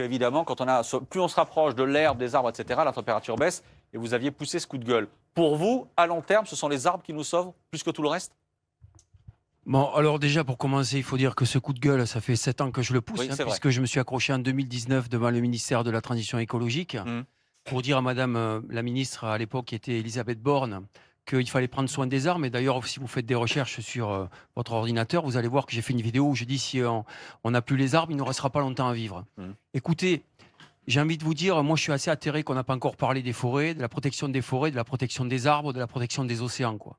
qu'évidemment, plus on se rapproche de l'herbe, des arbres, etc., la température baisse, et vous aviez poussé ce coup de gueule. Pour vous, à long terme, ce sont les arbres qui nous sauvent plus que tout le reste? Bon, alors déjà, pour commencer, il faut dire que ce coup de gueule, ça fait 7 ans que je le pousse, Oui, c'est vrai. puisque je me suis accroché en 2019 devant le ministère de la Transition écologique Mmh. pour dire à madame la ministre, à l'époque, qui était Elisabeth Borne, qu'il fallait prendre soin des arbres. Et d'ailleurs, si vous faites des recherches sur votre ordinateur, vous allez voir que j'ai fait une vidéo où je dis si on n'a plus les arbres, il ne restera pas longtemps à vivre. Mmh. Écoutez, j'ai envie de vous dire, moi je suis assez atterré qu'on n'a pas encore parlé des forêts, de la protection des forêts, de la protection des arbres, de la protection des océans, quoi.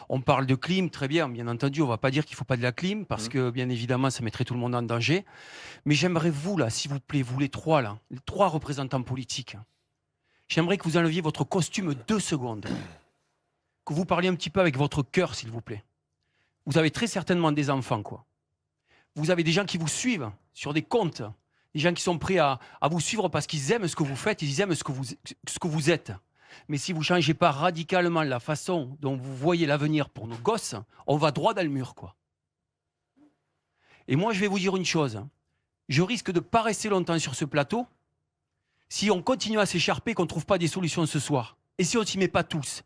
On parle de clim, très bien entendu, on ne va pas dire qu'il ne faut pas de la clim, parce que bien évidemment, ça mettrait tout le monde en danger. Mais j'aimerais vous, là, s'il vous plaît, vous les trois, là, les trois représentants politiques, j'aimerais que vous enleviez votre costume 2 secondes, que vous parliez un petit peu avec votre cœur, s'il vous plaît. Vous avez très certainement des enfants, quoi. Vous avez des gens qui vous suivent sur des comptes, des gens qui sont prêts à vous suivre parce qu'ils aiment ce que vous faites, ils aiment ce que vous êtes. Mais si vous ne changez pas radicalement la façon dont vous voyez l'avenir pour nos gosses, on va droit dans le mur, quoi. Et moi, je vais vous dire une chose. Je risque de ne pas rester longtemps sur ce plateau si on continue à s'écharper, qu'on ne trouve pas des solutions ce soir. Et si on ne s'y met pas tous.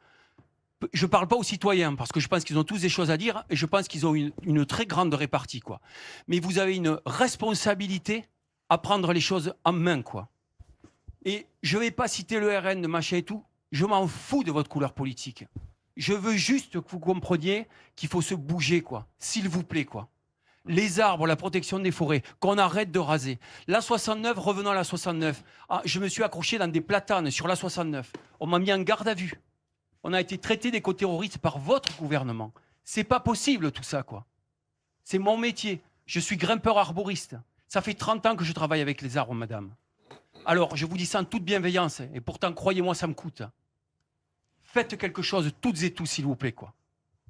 Je ne parle pas aux citoyens, parce que je pense qu'ils ont tous des choses à dire, et je pense qu'ils ont une très grande répartie, quoi. Mais vous avez une responsabilité à prendre les choses en main, quoi. Et je ne vais pas citer le RN, de machin et tout. Je m'en fous de votre couleur politique. Je veux juste que vous compreniez qu'il faut se bouger, quoi. S'il vous plaît, quoi. Les arbres, la protection des forêts, qu'on arrête de raser. La 69, revenons à la 69. Ah, je me suis accroché dans des platanes sur la 69. On m'a mis en garde à vue. On a été traité d'éco-terroristes par votre gouvernement. C'est pas possible tout ça, quoi. C'est mon métier. Je suis grimpeur arboriste. Ça fait 30 ans que je travaille avec les arbres, madame. Alors, je vous dis ça en toute bienveillance, et pourtant, croyez-moi, ça me coûte. Faites quelque chose, toutes et tous, s'il vous plaît, quoi.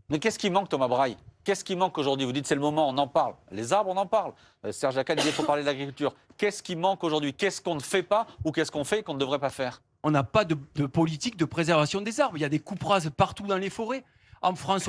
Mais qu'est-ce qui manque, Thomas Braille? Qu'est-ce qui manque aujourd'hui? Vous dites c'est le moment, on en parle. Les arbres, on en parle. Serge Jacquat disait qu'il faut parler de l'agriculture. Qu'est-ce qui manque aujourd'hui? Qu'est-ce qu'on ne fait pas ou qu'est-ce qu'on fait qu'on ne devrait pas faire? On n'a pas de politique de préservation des arbres. Il y a des coupes rases partout dans les forêts. En France,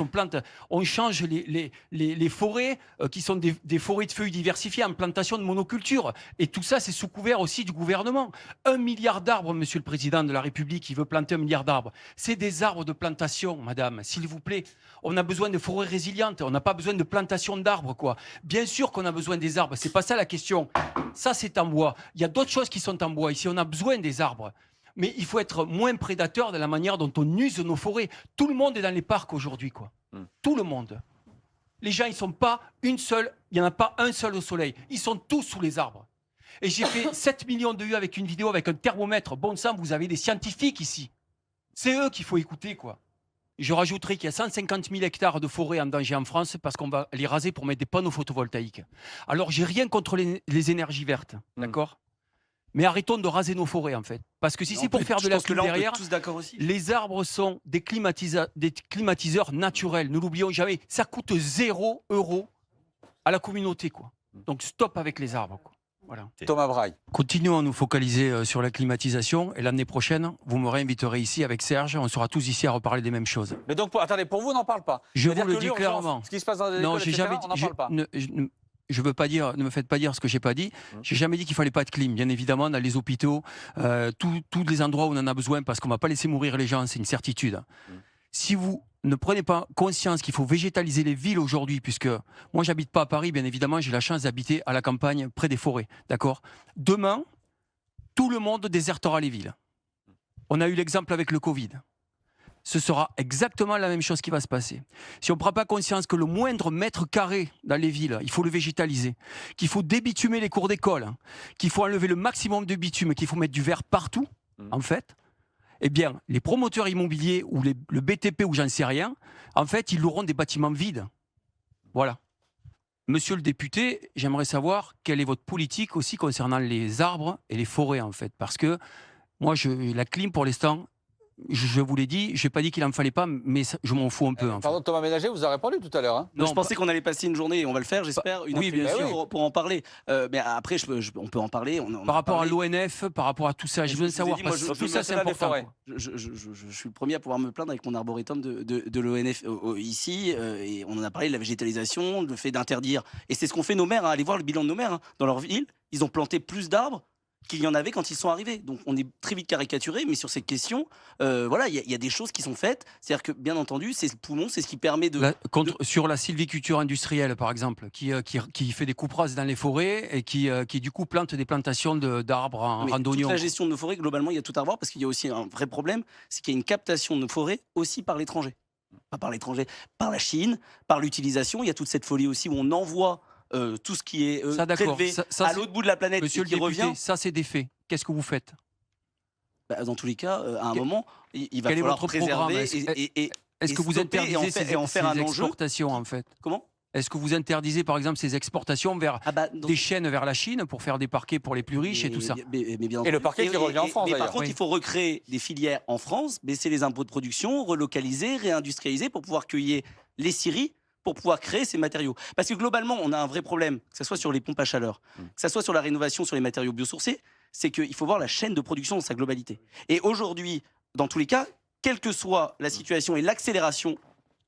on change les forêts qui sont des forêts de feuilles diversifiées en plantation de monoculture. Et tout ça, c'est sous couvert aussi du gouvernement. 1 milliard d'arbres, monsieur le président de la République, il veut planter 1 milliard d'arbres. C'est des arbres de plantation, madame, s'il vous plaît. On a besoin de forêts résilientes. On n'a pas besoin de plantation d'arbres, quoi. Bien sûr qu'on a besoin des arbres. C'est pas ça la question. Ça, c'est en bois. Il y a d'autres choses qui sont en bois. Ici, on a besoin des arbres. Mais il faut être moins prédateur de la manière dont on use nos forêts. Tout le monde est dans les parcs aujourd'hui, quoi. Tout le monde. Les gens, ils sont pas une seule, il n'y en a pas un seul au soleil. Ils sont tous sous les arbres. Et j'ai fait 7 millions de vues avec une vidéo, avec un thermomètre. Bon sang, vous avez des scientifiques ici. C'est eux qu'il faut écouter, quoi. Et je rajouterai qu'il y a 150 000 hectares de forêt en danger en France parce qu'on va les raser pour mettre des panneaux photovoltaïques. Alors, j'ai rien contre les énergies vertes, d'accord ? Mais arrêtons de raser nos forêts, en fait. Parce que si c'est pour faire de la clim derrière, les arbres sont des climatiseurs naturels. Ne l'oublions jamais. Ça coûte 0 € à la communauté, quoi. Donc stop avec les arbres, quoi. Voilà. Thomas Braille. Continuons à nous focaliser sur la climatisation. Et l'année prochaine, vous me réinviterez ici avec Serge. On sera tous ici à reparler des mêmes choses. Mais donc, attendez, pour vous, on n'en parle pas. Je vous le dis clairement. Ce qui se passe dans les non, écoles, j'ai etc., jamais on n'en parle pas. Je veux pas dire, ne me faites pas dire ce que j'ai pas dit. J'ai jamais dit qu'il fallait pas de clim. Bien évidemment, dans les hôpitaux, tous les endroits où on en a besoin, parce qu'on va pas laisser mourir les gens, c'est une certitude. Si vous ne prenez pas conscience qu'il faut végétaliser les villes aujourd'hui, puisque moi j'habite pas à Paris, bien évidemment, j'ai la chance d'habiter à la campagne, près des forêts, d'accord. Demain, tout le monde désertera les villes. On a eu l'exemple avec le Covid. Ce sera exactement la même chose qui va se passer. Si on ne prend pas conscience que le moindre mètre carré dans les villes, il faut le végétaliser, qu'il faut débitumer les cours d'école, qu'il faut enlever le maximum de bitume, qu'il faut mettre du verre partout, en fait, eh bien, les promoteurs immobiliers ou le BTP ou j'en sais rien, en fait, ils auront des bâtiments vides. Voilà. Monsieur le député, j'aimerais savoir quelle est votre politique aussi concernant les arbres et les forêts, en fait. Parce que moi, la clim, pour l'instant, je vous l'ai dit, je n'ai pas dit qu'il n'en fallait pas, mais je m'en fous un peu. Pardon, Thomas Ménager vous a répondu tout à l'heure. Non, je pensais qu'on allait passer une journée, et on va le faire, j'espère, une après-midi pour en parler. Mais après, on peut en parler. Par rapport à l'ONF, par rapport à tout ça, j'ai besoin de savoir. Tout ça, c'est important. Je suis le premier à pouvoir me plaindre avec mon arboretum de l'ONF ici. Et on en a parlé de la végétalisation, le fait d'interdire. Et c'est ce qu'ont fait nos maires. Allez voir le bilan de nos maires dans leur ville. Ils ont planté plus d'arbres qu'il y en avait quand ils sont arrivés. Donc on est très vite caricaturé, mais sur cette question, voilà, il y a des choses qui sont faites. C'est-à-dire que, bien entendu, c'est le poumon, c'est ce qui permet de... Sur la sylviculture industrielle, par exemple, qui fait des coupes rases dans les forêts et qui du coup plante des plantations d'arbres en Mais randonnion. toute la gestion de nos forêts, globalement, il y a tout à revoir parce qu'il y a aussi un vrai problème, c'est qu'il y a une captation de nos forêts aussi par l'étranger. Pas par l'étranger, par la Chine, par l'utilisation. Il y a toute cette folie aussi où on envoie tout ce qui est Ça, d'accord. prélevé Ça, à l'autre bout de la planète Monsieur et le qui député, revient. ça c'est des faits. Qu'est-ce que vous faites? Bah, dans tous les cas, à un moment, il va Quel est falloir votre programme? préserver Est-ce que vous stopper interdisez ces en faire un enjeu. exportations en fait? Comment? Est-ce que vous interdisez par exemple ces exportations vers Ah bah, des chaînes vers la Chine pour faire des parquets pour les plus riches et tout ça? mais bien Et le entendu. parquet qui revient en France, Mais par d'ailleurs. contre, Oui. il faut recréer des filières en France, baisser les impôts de production, relocaliser, réindustrialiser pour pouvoir cueillir les scieries, pour pouvoir créer ces matériaux. Parce que globalement, on a un vrai problème, que ce soit sur les pompes à chaleur, que ce soit sur la rénovation sur les matériaux biosourcés, c'est qu'il faut voir la chaîne de production dans sa globalité. Et aujourd'hui, dans tous les cas, quelle que soit la situation et l'accélération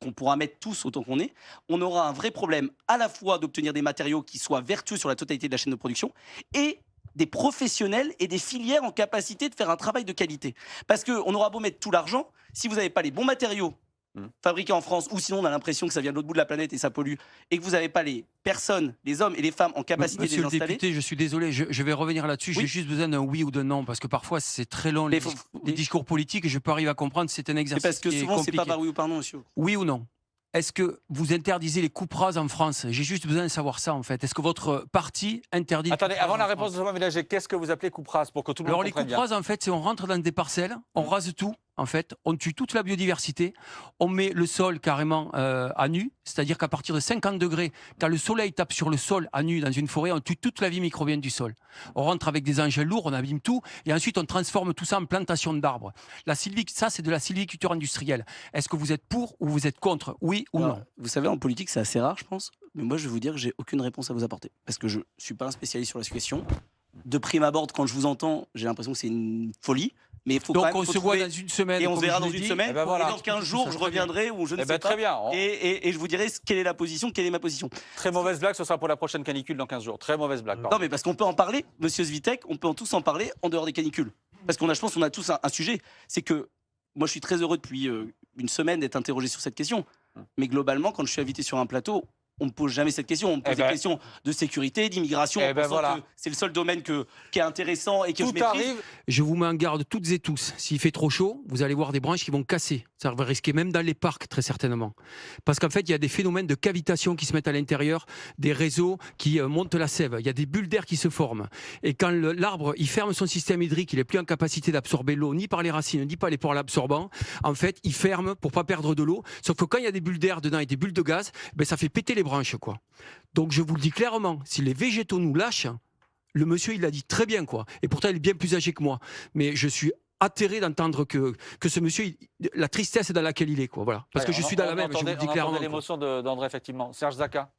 qu'on pourra mettre tous autant qu'on est, on aura un vrai problème à la fois d'obtenir des matériaux qui soient vertueux sur la totalité de la chaîne de production et des professionnels et des filières en capacité de faire un travail de qualité. Parce qu'on aura beau mettre tout l'argent, si vous n'avez pas les bons matériaux fabriqués en France, ou sinon on a l'impression que ça vient de l'autre bout de la planète et ça pollue, et que vous n'avez pas les personnes, les hommes et les femmes en capacité de Monsieur les le installer... député, je suis désolé, je vais revenir là-dessus. Oui. J'ai juste besoin d'un oui ou d'un non parce que parfois c'est très long Mais les oui. discours politiques et je peux arriver à comprendre. C'est un C'est exercice parce que qui est souvent, c'est compliqué. pas par oui ou par non, monsieur. Oui ou non? Est-ce que vous interdisez les coupes rases en France? J'ai juste besoin de savoir ça en fait. Est-ce que votre parti interdit les Attendez, coupes avant rases la en réponse France? de Thomas Mélanger, qu'est-ce que vous appelez coupe rase pour que tout le monde Alors les comprenne coupes bien? rases en fait, c'est on rentre dans des parcelles, on rase tout en fait, on tue toute la biodiversité, on met le sol carrément à nu, c'est-à-dire qu'à partir de 50 degrés, quand le soleil tape sur le sol à nu dans une forêt, on tue toute la vie microbienne du sol. On rentre avec des engins lourds, on abîme tout, et ensuite on transforme tout ça en plantation d'arbres. Ça c'est de la sylviculture industrielle. Est-ce que vous êtes pour ou vous êtes contre? Oui ou Alors, non? vous savez, en politique, c'est assez rare, je pense. Mais moi, je vais vous dire que j'ai aucune réponse à vous apporter. Parce que je ne suis pas un spécialiste sur la question. De prime abord, quand je vous entends, j'ai l'impression que c'est une folie. Mais il faut quand Donc même on se voit dans une semaine. et on se comme verra je dans l'ai une dit. semaine. Eh ben voilà. Et dans 15 jours, je reviendrai ou je ne Eh ben, sais pas. très bien. Et je vous dirai quelle est la position, quelle est ma position. Très mauvaise blague, ce sera pour la prochaine canicule dans 15 jours. Très mauvaise blague. pardon. Non, mais parce qu'on peut en parler, monsieur Svitek, on peut tous en parler en dehors des canicules. Parce je pense qu'on a tous un sujet. C'est que moi, je suis très heureux depuis une semaine d'être interrogé sur cette question. Mais globalement, quand je suis invité sur un plateau, on ne me pose jamais cette question. On me pose Eh des ben. questions de sécurité, d'immigration. Eh en ben pensant voilà. que c'est le seul domaine qui est intéressant et que je Tout maîtrise. arrive. Je vous mets en garde toutes et tous. S'il fait trop chaud, vous allez voir des branches qui vont casser. Ça va risquer même dans les parcs, très certainement. Parce qu'en fait, il y a des phénomènes de cavitation qui se mettent à l'intérieur, des réseaux qui montent la sève. Il y a des bulles d'air qui se forment. Et quand l'arbre, il ferme son système hydrique, il n'est plus en capacité d'absorber l'eau, ni par les racines, ni par les pores absorbants. En fait, il ferme pour pas perdre de l'eau. Sauf que quand il y a des bulles d'air dedans et des bulles de gaz, ben, ça fait péter les branches, quoi. Donc je vous le dis clairement, si les végétaux nous lâchent, le monsieur, il l'a dit très bien, quoi. Et pourtant, il est bien plus âgé que moi. Mais je suis atterré d'entendre que ce monsieur, la tristesse dans laquelle il est, quoi. Voilà. Parce que je suis dans la même, je vous le dis clairement. l'émotion d'André, effectivement. Serge Zaka.